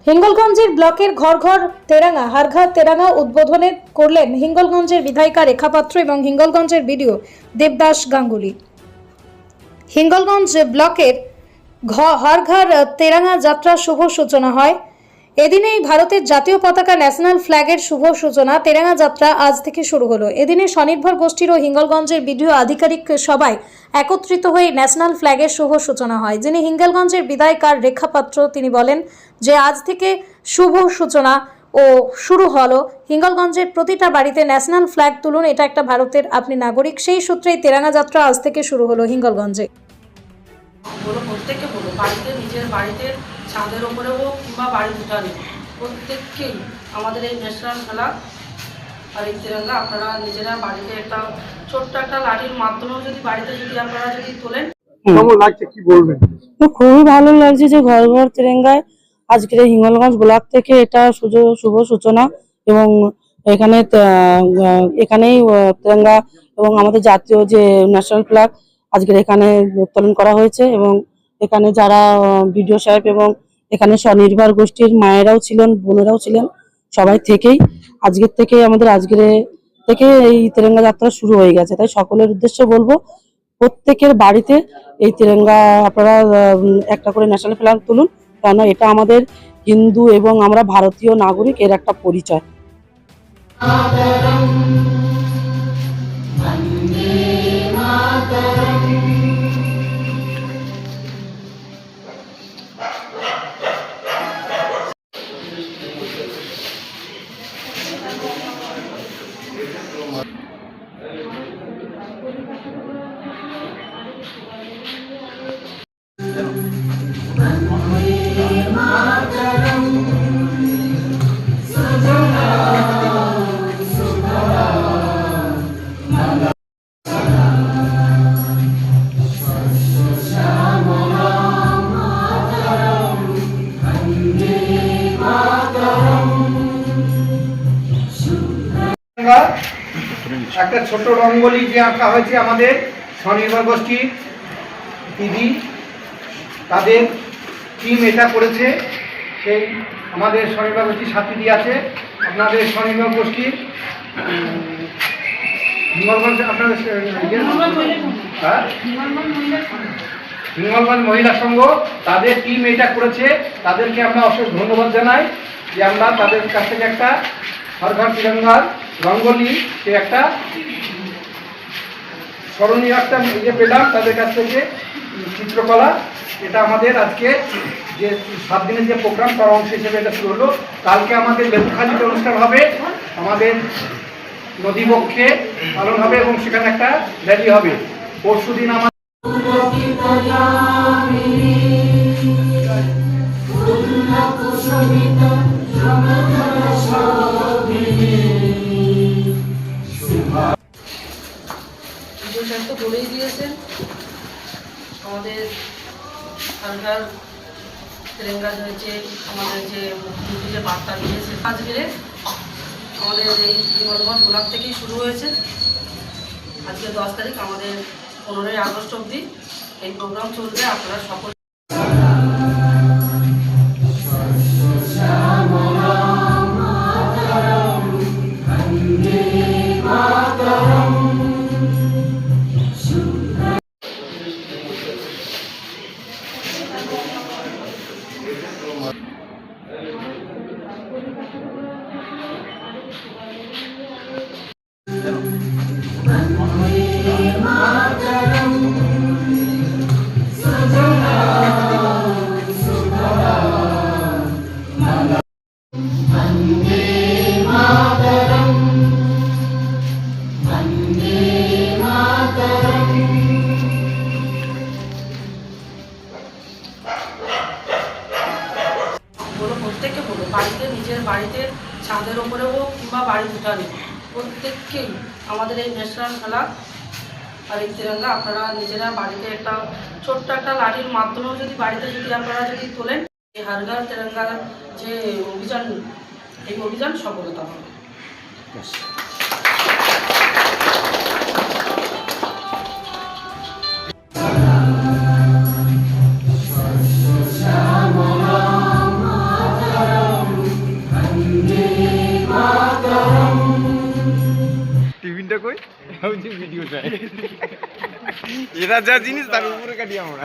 হিঙ্গলগঞ্জের ব্লকের ঘর ঘর তেরাঙ্গা হারঘাট তেরাঙ্গা উদ্বোধনে করলেন হিঙ্গলগঞ্জের বিধায়িকা রেখা পাত্র এবং হিঙ্গলগঞ্জের বিডিও দেবদাস গাঙ্গুলি। হিঙ্গলগঞ্জ ব্লকের হারঘাট তেরাঙ্গা যাত্রার শুভ সূচনা হয়। এদিনেই ভারতের জাতীয় পতাকা ন্যাশনাল ফ্ল্যাগের শুভ সূচনা তেরাঙ্গা যাত্রা আজ থেকে শুরু হলো। এদিনে স্বনির্ভর গোষ্ঠীর ও হিঙ্গলগঞ্জের বিডিও আধিকারিক সবাই একত্রিত হয়ে ন্যাশনাল ফ্ল্যাগের শুভ সূচনা হয়। যিনি হিঙ্গলগঞ্জের বিধায়িকা রেখা পাত্র তিনি বলেন যে আজ থেকে শুভ সূচনা ও শুরু হলো। হিঙ্গলগঞ্জের প্রতিটা বাড়িতে ন্যাশনাল ফ্ল্যাগ তুলুন, এটা একটা ভারতের আপনি নাগরিক। সেই সূত্রেই তেরাঙ্গা যাত্রা আজ থেকে শুরু হলো হিঙ্গলগঞ্জে। প্রত্যেককে বলো, বাড়িতে নিজের বাড়িতে ছাদের ওপরে হোক কিংবা বাড়ির উঠানে প্রত্যেককেই আমাদের এই ন্যাশনাল ফ্ল্যাগ আর এই তিরঙ্গা আপনারা নিজেরা বাড়িতে একটা ছোট্ট একটা লাঠির মাধ্যমেও যদি বাড়িতে যদি আপনারা যদি তোলেন, কেমন লাগছে কি বলবেন? খুবই ভালো লাগছে যে ঘর ঘর তিরঙ্গায় আজকের হিঙ্গলগঞ্জ ব্লক থেকে এটা শুভ সূচনা এবং এখানেই তিরঙ্গা এবং আমাদের জাতীয় যে ন্যাশনাল ফ্ল্যাগ আজকের এখানে উত্তোলন করা হয়েছে এবং এখানে যারা বিডিও সাহেব এবং এখানে স্বনির্ভর গোষ্ঠীর মায়েরাও ছিলেন, বোনেরাও ছিলেন, সবাই থেকেই আজকের থেকে এই তিরঙ্গা যাত্রা শুরু হয়ে গেছে। তাই সকলের উদ্দেশ্যে বলবো প্রত্যেকের বাড়িতে এই তিরঙ্গা আপনারা একটা করে ন্যাশনাল ফ্ল্যাগ তুলুন, কেননা এটা আমাদের হিন্দু এবং আমরা ভারতীয় নাগরিক এর একটা পরিচয়। একটা ছোট রঙ্গোলি যে আঁকা হয়েছে আমাদের স্বনির্ভর গোষ্ঠীর দিদি, তাদের টিম এটা করেছে। সেই আমাদের স্বনির্ভর গোষ্ঠীর সাথী আছে আপনাদের স্বনির্ভর গোষ্ঠীর হিঙ্গলগঞ্জ আপনাদের হিঙ্গলগঞ্জ মহিলা সংঘ, তাদের টিম এটা করেছে। তাদেরকে আমরা অসংখ্য ধন্যবাদ জানাই যে আমরা তাদের কাছ থেকে একটা হর ঘর তিরঙ্গার রঙ্গোলি সে একটা স্মরণীয় একটা ইয়ে পেলাম তাদের কাছ থেকে চিত্রকলা। এটা আমাদের আজকে যে 7 দিনের যে প্রোগ্রাম তার অংশ হিসেবে এটা শুরু হলো। কালকে আমাদের লেবুখালিতে অনুষ্ঠান হবে, আমাদের নদীবক্ষে পালন হবে এবং সেখানে একটা র্যালি হবে। পরশু দিন আমাদের তো বলেই দিয়েছেন আমাদের সরকার তিরঙ্গা হয়েছে আমাদের যে মুখ্যমন্ত্রী যে বার্তা দিয়েছে আজকে আমাদের এই হিঙ্গলগঞ্জ ব্লক থেকেই শুরু হয়েছে। আজকে 10 তারিখ, আমাদের 15ই আগস্ট অবধি এই প্রোগ্রাম চলবে। আপনারা সকল প্রত্যেককে বলো, বাড়িতে নিজের বাড়িতে ছাদের ওপরে হোক কিংবা বাড়ির উঠানে প্রত্যেককেই আমাদের এই ন্যাশনাল ফ্ল্যাগ আর এই তিরঙ্গা আপনারা নিজেরা বাড়িতে একটা ছোট্ট একটা লাঠির মাধ্যমেও যদি বাড়িতে যদি আপনারা যদি তোলেন, এই হর ঘর তিরঙ্গা যে অভিযান, এই অভিযান সফলতা হবে। ভিডিও চাই। এরা যা জিনিস তার উপরে কাটি আমরা।